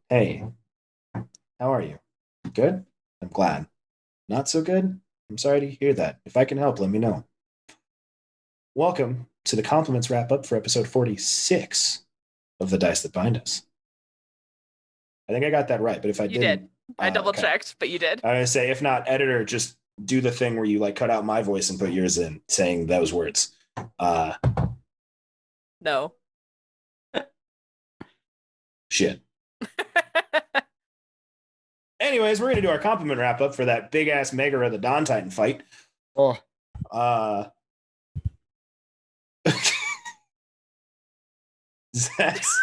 Hey, how are you? Good? I'm glad. Not so good? I'm sorry to hear that. If I can help, let me know. Welcome to the compliments wrap up for episode 46 of The Dice That Bind Us. I think I got that right, but if I You did. didn't, I double okay. checked, but you did. I'm gonna say, if not, editor, just do the thing where you like cut out my voice and put yours in, saying those words. Uh, No. Shit. Anyways, we're gonna do our compliment wrap up for that big ass mega of the Dawn Titan fight. Oh, Uh, Zach's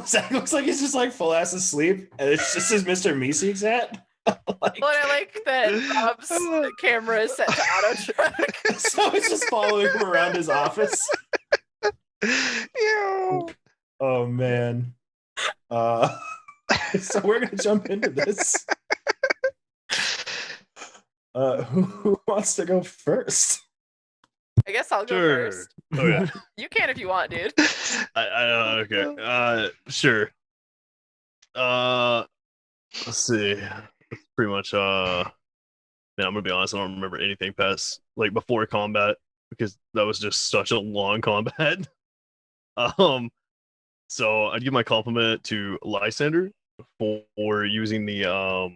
Zach looks like he's just like full ass asleep, and it's just his Mr. Meeseeks hat. Well, I like that Rob's camera is set to auto track. So it's just following him around his office. Ew. Oh man. Uh, so we're gonna jump into this. Who wants to go first? I guess I'll go Sure. first. Oh yeah. You can if you want, dude. Okay. Sure. Let's see. It's pretty much man, I'm gonna be honest, I don't remember anything past like before combat because that was just such a long combat. Um so I'd give my compliment to Lysander for using the I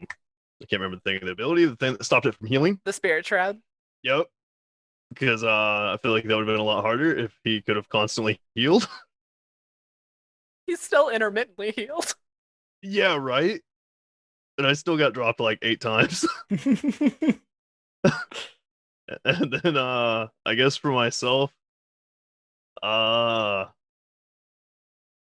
can't remember the ability, the thing that stopped it from healing. The Spirit Shroud. Yep. Because I feel like that would have been a lot harder if he could have constantly healed. He's still intermittently healed. Yeah, right. And I still got dropped like 8 times. And then I guess for myself, I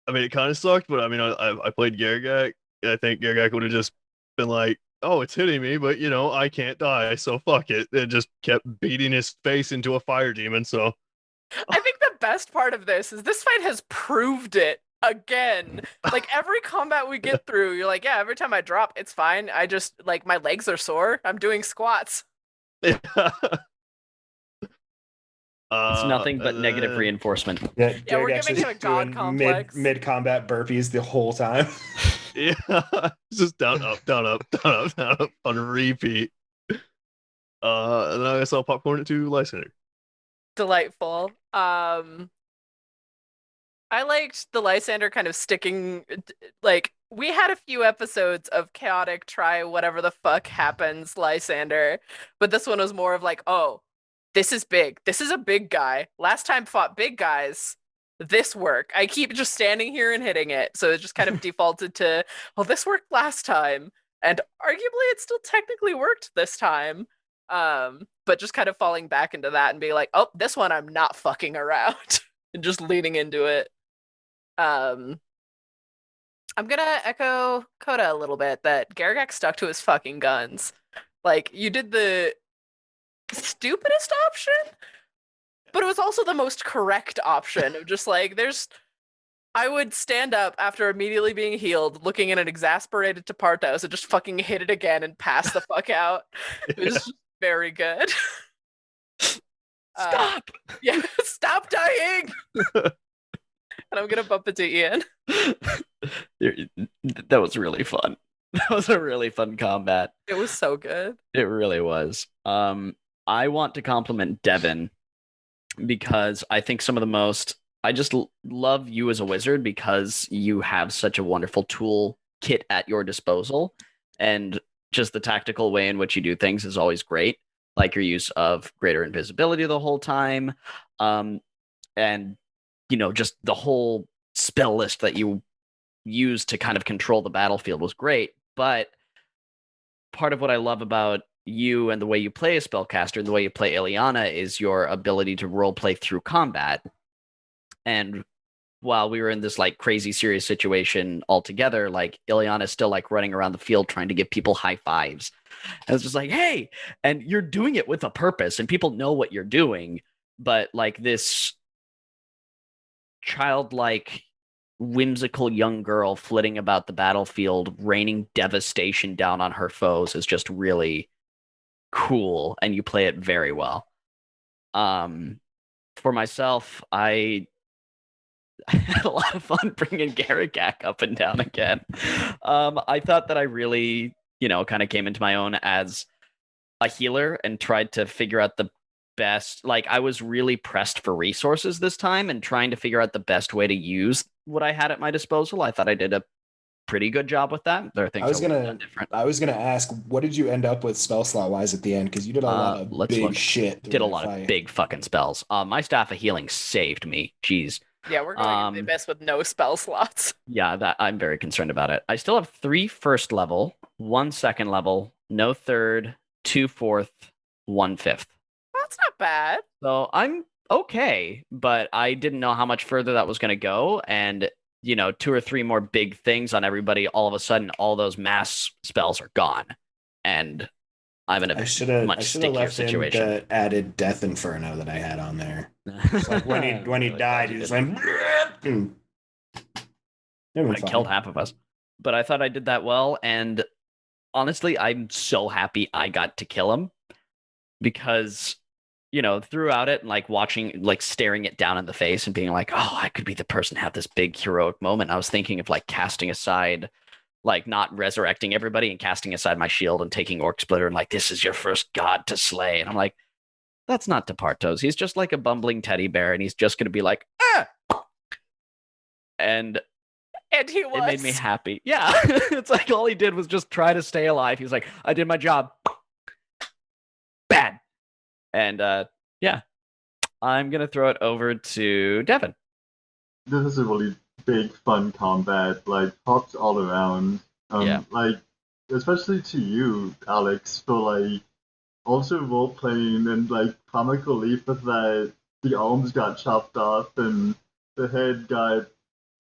mean it kind of sucked, but I mean I played Gargak. I think Gargak would have just been like, oh, it's hitting me, but you know, I can't die, so fuck it. And just kept beating his face into a fire demon, so I think the best part of this is this fight has proved it again. Like every combat we get through, you're like, yeah, every time I drop, it's fine. I just like my legs are sore. I'm doing squats. yeah. It's nothing but And negative then reinforcement. Yeah, Yeah, we're Gargax giving him a just god doing complex. mid combat burpees the whole time. yeah, it's just down, up, down, up, down, up, down, up on repeat. And then I guess I'll popcorn it to Lysander. Delightful. I liked the Lysander kind of sticking, like, we had a few episodes of chaotic, try whatever the fuck happens, Lysander, but this one was more of like, oh, this is big. This is a big guy. Last time fought big guys. This work. I keep just standing here and hitting it. So it just kind of defaulted to, well, this worked last time. And arguably it still technically worked this time. But just kind of falling back into that and being like, oh, this one I'm not fucking around. And just leaning into it. Um, I'm gonna echo Coda a little bit that Garagak stuck to his fucking guns. Like, you did the stupidest option, but it was also the most correct option of just like, I would stand up after immediately being healed, looking at an exasperated Tepartos and just fucking hit it again and pass the fuck out. It was just very good. Stop! Yeah, stop dying! And I'm gonna bump into Ian. That was really fun. That was a really fun combat. It was so good. It really was. I want to compliment Devin because I think some of the most I just love you as a wizard because you have such a wonderful tool kit at your disposal, and just the tactical way in which you do things is always great. Like your use of greater invisibility the whole time, and just the whole spell list that you use to kind of control the battlefield was great. But part of what I love about you and the way you play a spellcaster and the way you play Ileana is your ability to role play through combat. And while we were in this like crazy serious situation altogether, like Ileana is still like running around the field trying to give people high fives. And it's just like, hey, and you're doing it with a purpose and people know what you're doing. But like this childlike, whimsical young girl flitting about the battlefield, raining devastation down on her foes is just really cool, and you play it very well. For myself, I I had a lot of fun bringing Garagak up and down again. I thought that I really, kind of came into my own as a healer and tried to figure out the best. Like, I was really pressed for resources this time and trying to figure out the best way to use what I had at my disposal. I thought I did a pretty good job with that. There are things I would have done different. I was gonna ask, what did you end up with spell slot wise at the end? Because you did a lot of Let's big look. shit. Did a lot of big fucking spells. My staff of healing saved me. Jeez. Yeah, we're going in the abyss with no spell slots. Yeah, that I'm very concerned about it. I still have 3 first level, 1 second level, no third, 2 fourth, 1 fifth. That's not bad. So I'm okay, but I didn't know how much further that was going to go. And, 2 or 3 more big things on everybody. All of a sudden, all those mass spells are gone. And I'm in a much stickier situation. The added Death Inferno that I had on there. It's like when he Really died, he was like, I killed half of us. But I thought I did that well, and honestly, I'm so happy I got to kill him because, throughout it, like watching, like staring it down in the face and being like, oh, I could be the person to have this big heroic moment. I was thinking of like casting aside, like not resurrecting everybody and casting aside my shield and taking Orc Splitter and like, this is your first god to slay. And I'm like, that's not Departos. He's just like a bumbling teddy bear, and he's just going to be like, ah! And he was. It made me happy. Yeah. It's like all he did was just try to stay alive. He was like, I did my job. Bad. And yeah, I'm going to throw it over to Devin. This is a really big, fun combat, like, pops all around. Like, especially to you, Alex, for, like, also role-playing and, like, comic relief with that the arms got chopped off and the head got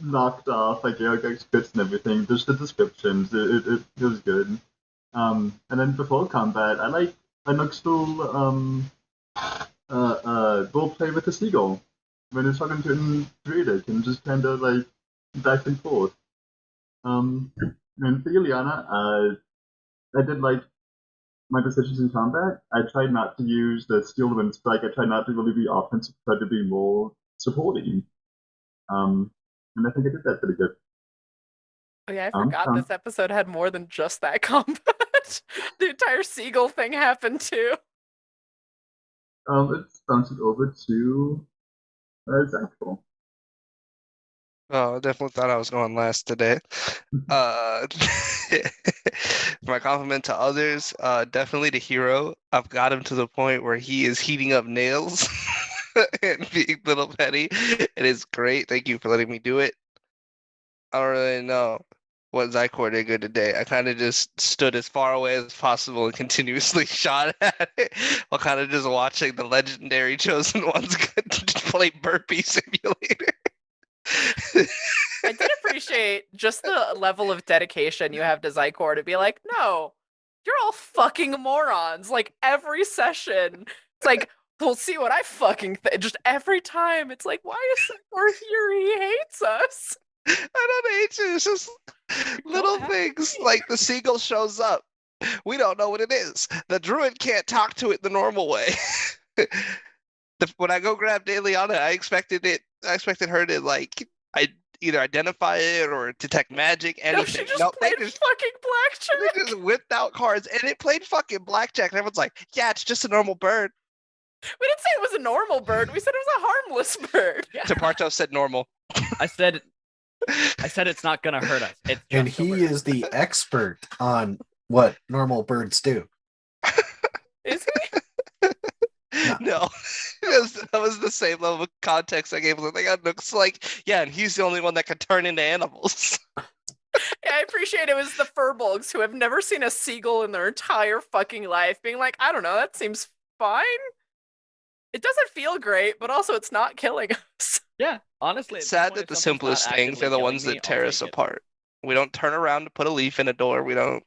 knocked off, like, Garagak's bits and everything. Just the descriptions, it was good. And then before combat, I like Nuxtal, role-play with the seagull. When it's talking to him Druidic and just kind of like back and forth. And for Ileana, I did like my decisions in combat. I tried not to use the steel and strike. I tried not to really be offensive. I tried to be more supporting. And I think I did that pretty good. Oh yeah, I forgot this episode had more than just that combat. The entire seagull thing happened too. Let's bounce it over to Zachful. Oh, I definitely thought I was going last today. My compliment to others, definitely the hero. I've got him to the point where he is heating up nails and being little petty. It is great. Thank you for letting me do it. I don't really know what Zykor did good today. I kind of just stood as far away as possible and continuously shot at it while kind of just watching the legendary Chosen Ones play Burpee Simulator. I did appreciate just the level of dedication you have to Zykor to be like, no, you're all fucking morons. Like every session, it's like, we'll see what I fucking just every time. It's like, why is Zykor here? He hates us. I don't hate you. It's just little things like the seagull shows up. We don't know what it is. The druid can't talk to it the normal way. When I go grab Daliana, I expected her to like either identify it or detect magic, anything. No, she just played fucking blackjack. They just whipped out cards and it played fucking blackjack. And everyone's like, yeah, it's just a normal bird. We didn't say it was a normal bird. We said it was a harmless bird. Yeah. Teparto said normal. I said it's not gonna hurt us. And he is the expert on what normal birds do. Is he? No. That was the same level of context I gave him. It looks like, yeah, and he's the only one that can turn into animals. Yeah, I appreciate it was the furbolgs who have never seen a seagull in their entire fucking life being like, I don't know, that seems fine. It doesn't feel great, but also it's not killing us. Yeah, honestly. It's sad that the simplest things are the ones that tear us apart. We don't turn around to put a leaf in a door. We don't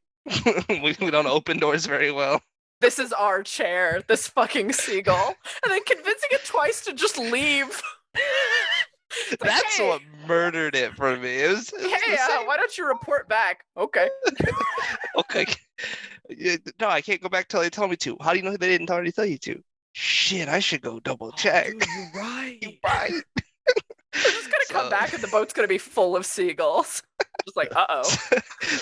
we don't open doors very well. This is our chair, this fucking seagull. And then convincing it twice to just leave. That's what murdered it for me. It was why don't you report back? Okay. Okay. No, I can't go back till they tell me to. How do you know they didn't already tell you to? Shit, I should go double check. Dude, you're right. You're right. We're just gonna come back and the boat's gonna be full of seagulls. Just like, uh-oh.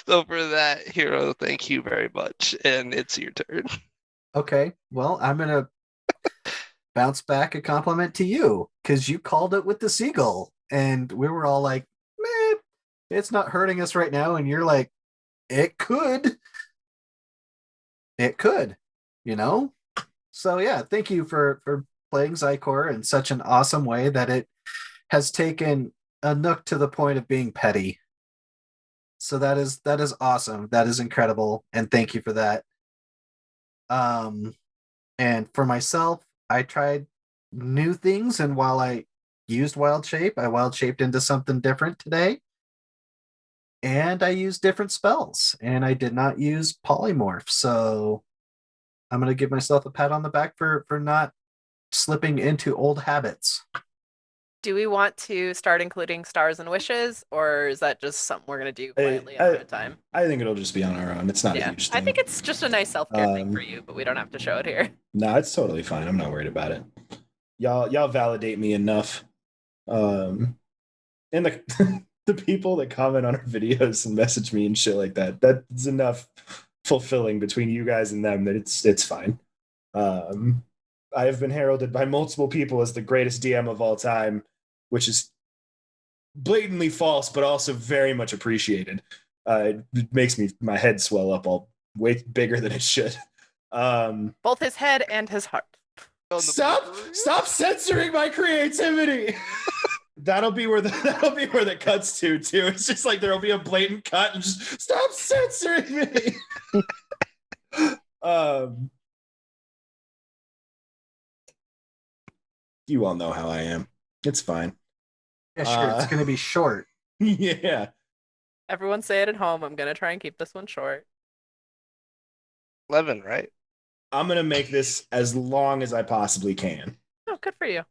So for that, Hero, thank you very much. And it's your turn. Okay, well, I'm gonna bounce back a compliment to you because you called it with the seagull, and we were all like, "Meh, it's not hurting us right now," and you're like, "It could, it could," you know. So yeah, thank you for playing Zycor in such an awesome way that it has taken a Nook to the point of being petty. So that is awesome. That is incredible, and thank you for that. Um, and for myself, I tried new things, and while I used wild shape, I wild shaped into something different today. And I used different spells, and I did not use polymorph. So I'm gonna give myself a pat on the back for not slipping into old habits. Do we want to start including stars and wishes, or is that just something we're gonna do quietly ahead of time? I think it'll just be on our own. It's not a huge thing. I think it's just a nice self-care thing for you, but we don't have to show it here. No, it's totally fine. I'm not worried about it. Y'all validate me enough. And the the people that comment on our videos and message me and shit like that's enough fulfilling between you guys and them that it's fine. I have been heralded by multiple people as the greatest DM of all time, which is blatantly false, but also very much appreciated. It makes my head swell up all way bigger than it should. Both his head and his heart. Stop censoring my creativity. That'll be where the cuts to too. It's just like there'll be a blatant cut and just stop censoring me. You all know how I am. It's fine. Yeah, sure. It's gonna be short. Yeah. Everyone say it at home. I'm gonna try and keep this one short. 11, right? I'm gonna make this as long as I possibly can. Oh, good for you.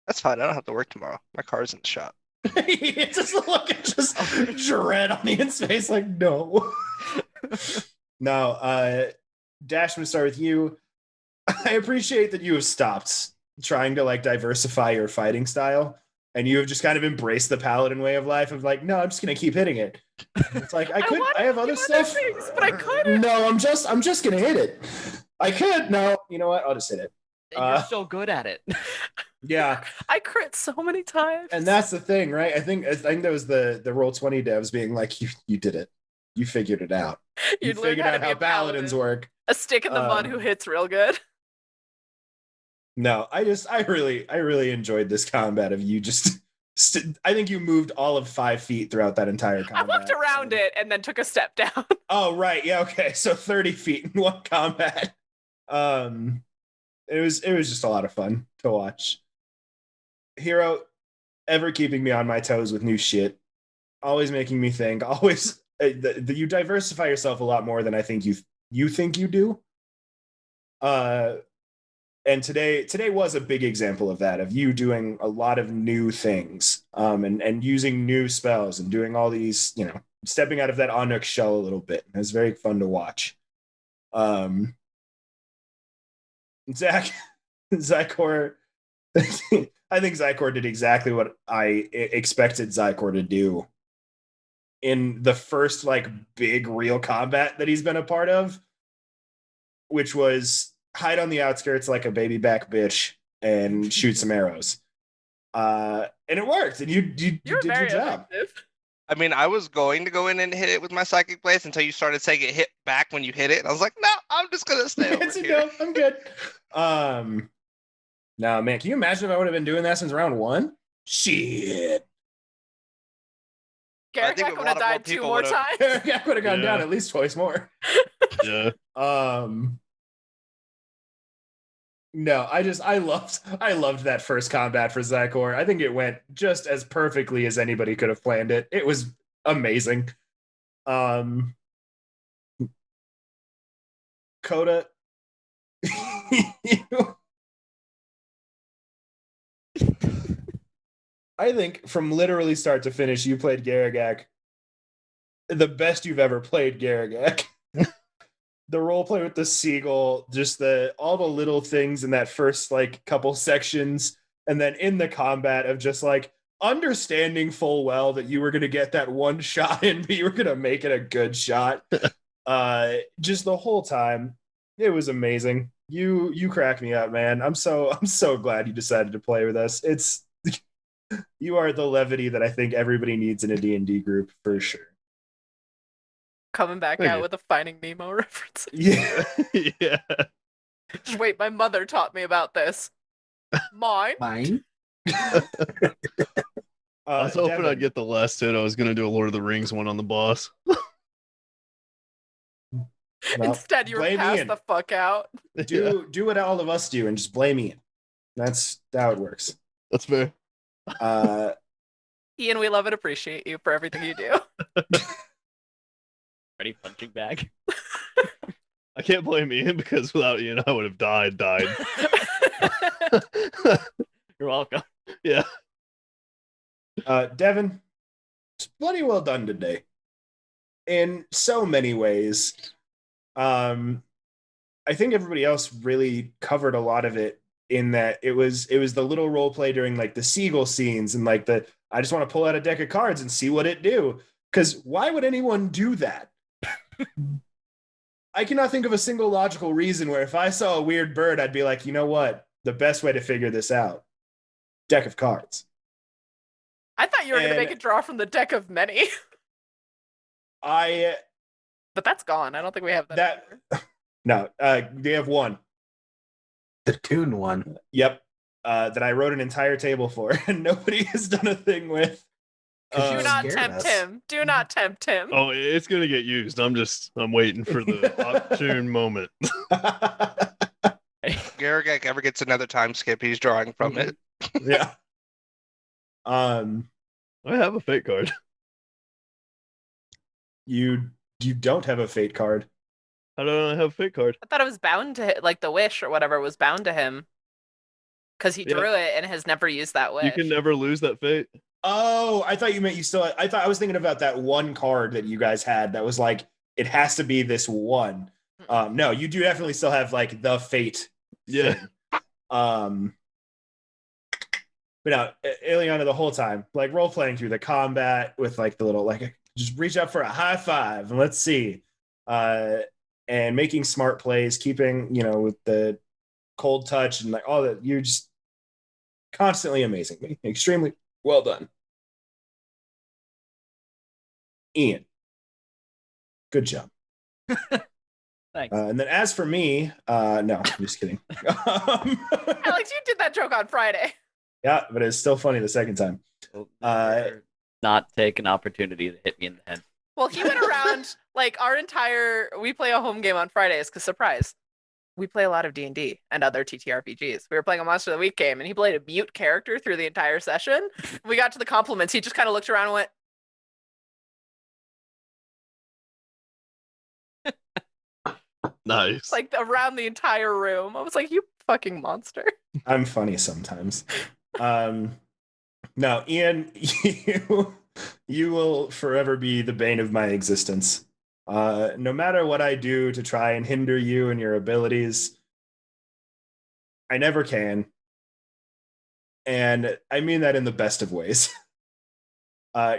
That's fine. I don't have to work tomorrow. My car's in the shop. Just look at just dread on Ian's face, like no. No, Dash, I'm gonna start with you. I appreciate that you have stopped trying to like diversify your fighting style, and you have just kind of embraced the paladin way of life of like, no, I'm just gonna keep hitting it. It's like I have other stuff, things, but I couldn't. No, I'm just gonna hit it. I could. No, you know what? I'll just hit it. You're so good at it. Yeah, I crit so many times. and that's the thing, right? I think that was the Roll20 devs being like, you did it. You figured it out. You figured out how paladins work. A stick in the mud who hits real good. No, I really enjoyed this combat of you just. I think you moved all of 5 feet throughout that entire combat. I walked around it and then took a step down. Oh right, yeah, okay, so 30 feet in one combat. It was just a lot of fun to watch. Hero, ever keeping me on my toes with new shit, always making me think. Always, you diversify yourself a lot more than I think you think you do. And today was a big example of that, of you doing a lot of new things, and using new spells and doing all these, stepping out of that Anuk shell a little bit. It was very fun to watch. Zycor, I think Zycor did exactly what I expected Zycor to do in the first like big real combat that he's been a part of, which was hide on the outskirts like a baby back bitch and shoot some arrows. And it worked, and you did your job. Effective. I mean, I was going to go in and hit it with my psychic blades until you started saying it hit back when you hit it. And I was like, no, I'm just gonna stay over here. No, I'm good. No, man, can you imagine if I would have been doing that since round 1? Shit. Garrick would have died 2 more times. Garrick would have gone down at least twice more. Yeah. No, I loved that first combat for Zycor. I think it went just as perfectly as anybody could have planned it. It was amazing. Coda, I think from literally start to finish, you played Garrigak the best you've ever played Garrigak. The role play with the seagull, just all the little things in that first like couple sections, and then in the combat of just like understanding full well that you were going to get that one shot in, but you were going to make it a good shot. Just the whole time, it was amazing. You crack me up, man. I'm so glad you decided to play with us. It's you are the levity that I think everybody needs in a D&D group for sure. Coming back Thank out you. with a Finding Nemo reference. Yeah. Yeah. Just wait, my mother taught me about this. Mine? Mine? I was hoping Devin, I'd get the last hit. I was gonna do a Lord of the Rings one on the boss. well, Instead, you were blame passed Ian. the fuck out. Yeah, Do what all of us do and just blame Ian. That's how it works. that's fair. Ian, we love and appreciate you for everything you do. Ready punching bag. I can't blame Ian because without Ian, I would have died. You're welcome. Yeah. Devin, it's bloody well done today. In so many ways. I think everybody else really covered a lot of it in that it was the little role play during like the seagull scenes and like the I just want to pull out a deck of cards and see what it do. Because why would anyone do that? I cannot think of a single logical reason where if I saw a weird bird, I'd be like, you know what? The best way to figure this out, deck of cards. I thought you were going to And- make a draw from the deck of many, I but that's gone. I don't think we have that. that anymore. no, they have one. The Toon one. Yep. That I wrote an entire table for, and nobody has done a thing with. Could you Do not scared tempt us. him. Do not tempt him. Oh, it's gonna get used. I'm waiting for the opportune moment. Garagak ever gets another time skip, he's drawing from it. Yeah. I have a fate card. You don't have a fate card. How do I have a fate card? I thought it was bound to like the wish or whatever was bound to him because he Yeah. drew it and has never used that wish. You can never lose that fate. Oh, I thought you meant you still. I thought I was thinking about that one card that you guys had that was like it has to be this one. No, you do definitely still have like the fate. Yeah. thing. But no, Ileana the whole time, like role playing through the combat with like the little like just reach up for a high five and let's see, and making smart plays, keeping with the cold touch and like all that. You're just constantly amazing me, extremely well done, Ian. Good job. Thanks. And then as for me, no, I'm just kidding. Alex, you did that joke on Friday. Yeah, but it's still funny the second time. Not take an opportunity to hit me in the head. Well, he went around like we play a home game on Fridays because surprise, we play a lot of D&D and other TTRPGs. We were playing a Monster of the Week game and he played a mute character through the entire session. We got to the compliments. He just kind of looked around and went, Nice. like around the entire room. I was like, you fucking monster. I'm funny sometimes. No, Ian, you will forever be the bane of my existence. No matter what I do to try and hinder you and your abilities, I never can. And I mean that in the best of ways.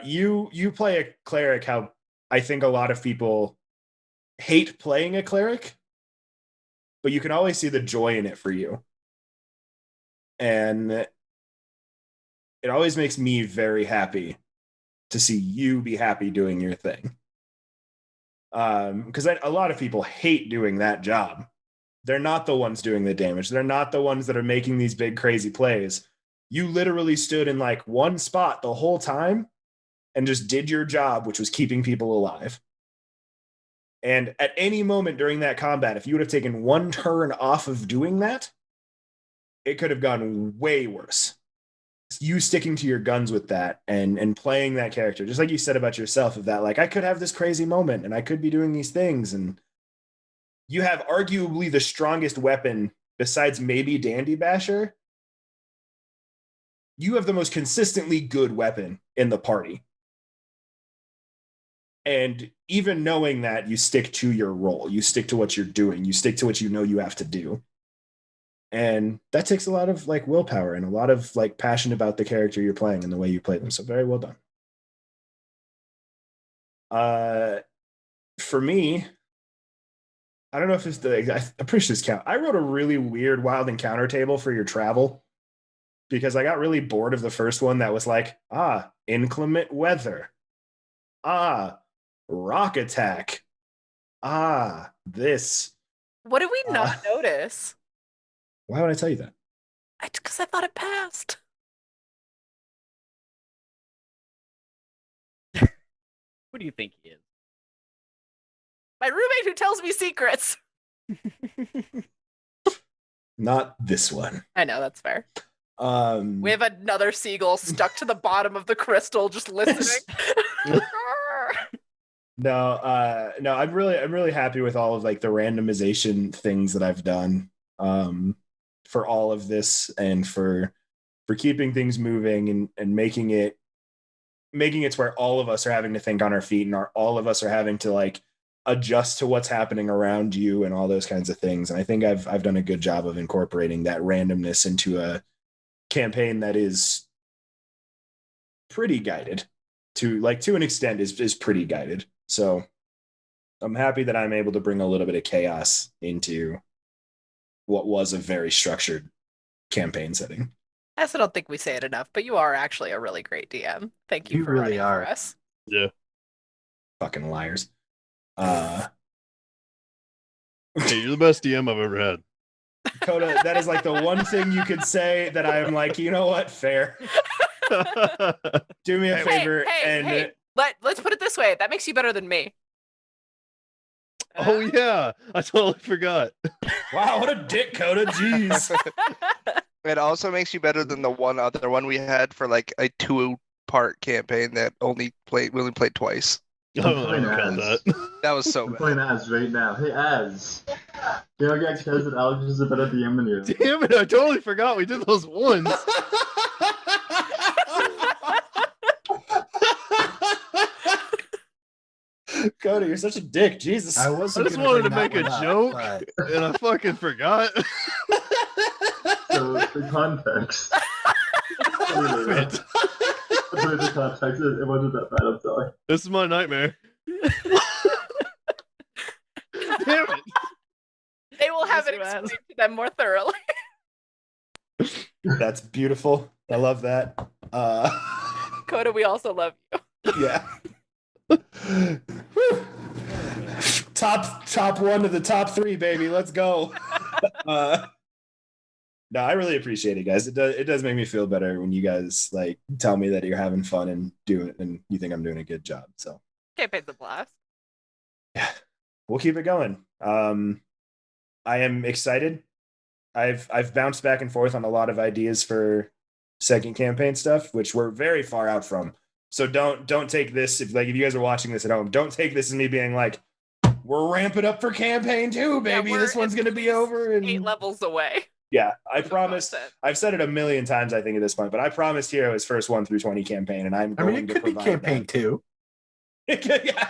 You play a cleric how I think a lot of people hate playing a cleric, but you can always see the joy in it for you. And it always makes me very happy to see you be happy doing your thing. Because a lot of people hate doing that job. They're not the ones doing the damage. They're not the ones that are making these big crazy plays. You literally stood in like one spot the whole time and just did your job, which was keeping people alive. And at any moment during that combat, if you would have taken one turn off of doing that, it could have gone way worse. You sticking to your guns with that and playing that character, just like you said about yourself, of that, like, I could have this crazy moment and I could be doing these things. And you have arguably the strongest weapon besides maybe Dandy Basher. You have the most consistently good weapon in the party. And even knowing that, you stick to your role, you stick to what you're doing, you stick to what you know you have to do. And that takes a lot of like willpower and a lot of like passion about the character you're playing and the way you play them. So very well done. For me, I don't know if it's I'm pretty sure this count. I wrote a really weird wild encounter table for your travel because I got really bored of the first one that was like, inclement weather. Rock attack. This. What did we not notice? Why would I tell you that? Because I thought it passed. Who do you think he is? My roommate who tells me secrets. Not this one. I know, that's fair. We have another seagull stuck to the bottom of the crystal just listening. No, I'm really happy with all of like the randomization things that I've done for all of this and for keeping things moving and making it to where all of us are having to think on our feet and all of us are having to like adjust to what's happening around you and all those kinds of things. And I think I've done a good job of incorporating that randomness into a campaign that is pretty guided to an extent is pretty guided. So I'm happy that I'm able to bring a little bit of chaos into what was a very structured campaign setting. I also don't think we say it enough, but you are actually a really great DM. Thank you You for really running are. for us. Yeah. Fucking liars. Hey, you're the best DM I've ever had. Coda, that is like the one thing you could say that I'm like, you know what? Fair. Do me a favor Hey. Let's put it this way. That makes you better than me. Oh yeah, I totally forgot. Wow, what a dick, Coda. Jeez. It also makes you better than the one other one we had for like a 2-part campaign that we only played twice. I don't count that. That was so I'm bad. playing Az right now. Hey, Az. You know, guys says that Alex is a better DM than you. Damn it! I totally forgot we did those once. Coda, you're such a dick. Jesus. I wasn't. I just gonna wanted to bring that make a one up, joke, but- and I fucking forgot. So, the context. It. The context, it wasn't that bad, I'm sorry. This is my nightmare. Damn it! They will have it Yes, explained to them more thoroughly. That's beautiful. I love that. Coda, we also love you. Yeah. top one to the top three, baby. Let's go. No, I really appreciate it, guys. It does make me feel better when you guys like tell me that you're having fun and do it and you think I'm doing a good job. So Campaign's a blast. yeah, we'll keep it going. I am excited. I've bounced back and forth on a lot of ideas for second campaign stuff, which we're very far out from. So don't take this if you guys are watching this at home, don't take this as me being like, we're ramping up for campaign 2, baby. Yeah, this one's gonna be over in 8 levels away. Yeah, I promised. content. I've said it a million times, I think, at this point, but I promised Hero his first 1 through 20 campaign, and I'm I going mean, it to could be provide campaign 2. yeah.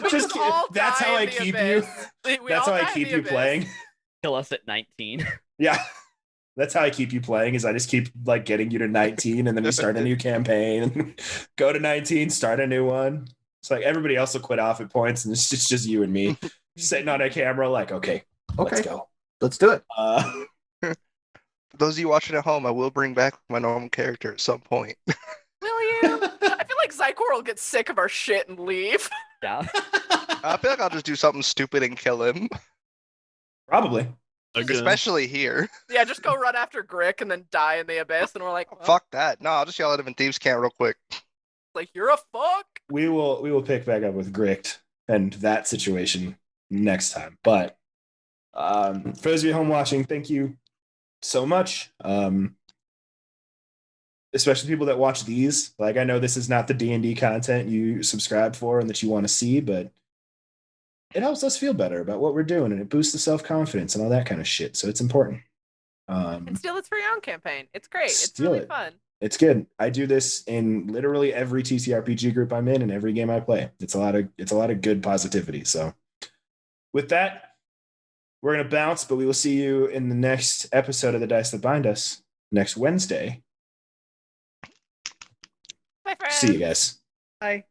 just all that's die how I in the keep abyss. you. We That's all how I die in keep the you abyss. playing. Kill us at 19. Yeah. That's how I keep you playing, is I just keep like getting you to 19 and then we start a new campaign. Go to 19, start a new one. It's like everybody else will quit off at points and it's just you and me sitting on a camera like, okay, let's go. Let's do it. For those of you watching at home, I will bring back my normal character at some point. Will you? I feel like Zycor will get sick of our shit and leave. Yeah. I feel like I'll just do something stupid and kill him, Probably. Again. especially here. Yeah, just go run after Grick and then die in the abyss, and we're like, well, Fuck that. No, I'll just yell at him in Thieves' Cant real quick. like you're a fuck. We will pick back up with Gricht and that situation next time. But for those of you at home watching, thank you so much. Especially people that watch these. Like, I know this is not the D&D content you subscribe for and that you want to see, but it helps us feel better about what we're doing and it boosts the self-confidence and all that kind of shit. So it's important. And steal it's for your own campaign. It's great. It's Steal really it. fun. It's good. I do this in literally every TTRPG group I'm in and every game I play. It's a lot of good positivity. So with that, we're going to bounce, but we will see you in the next episode of The Dice That Bind Us next Wednesday. Bye, friends. See you guys. Bye.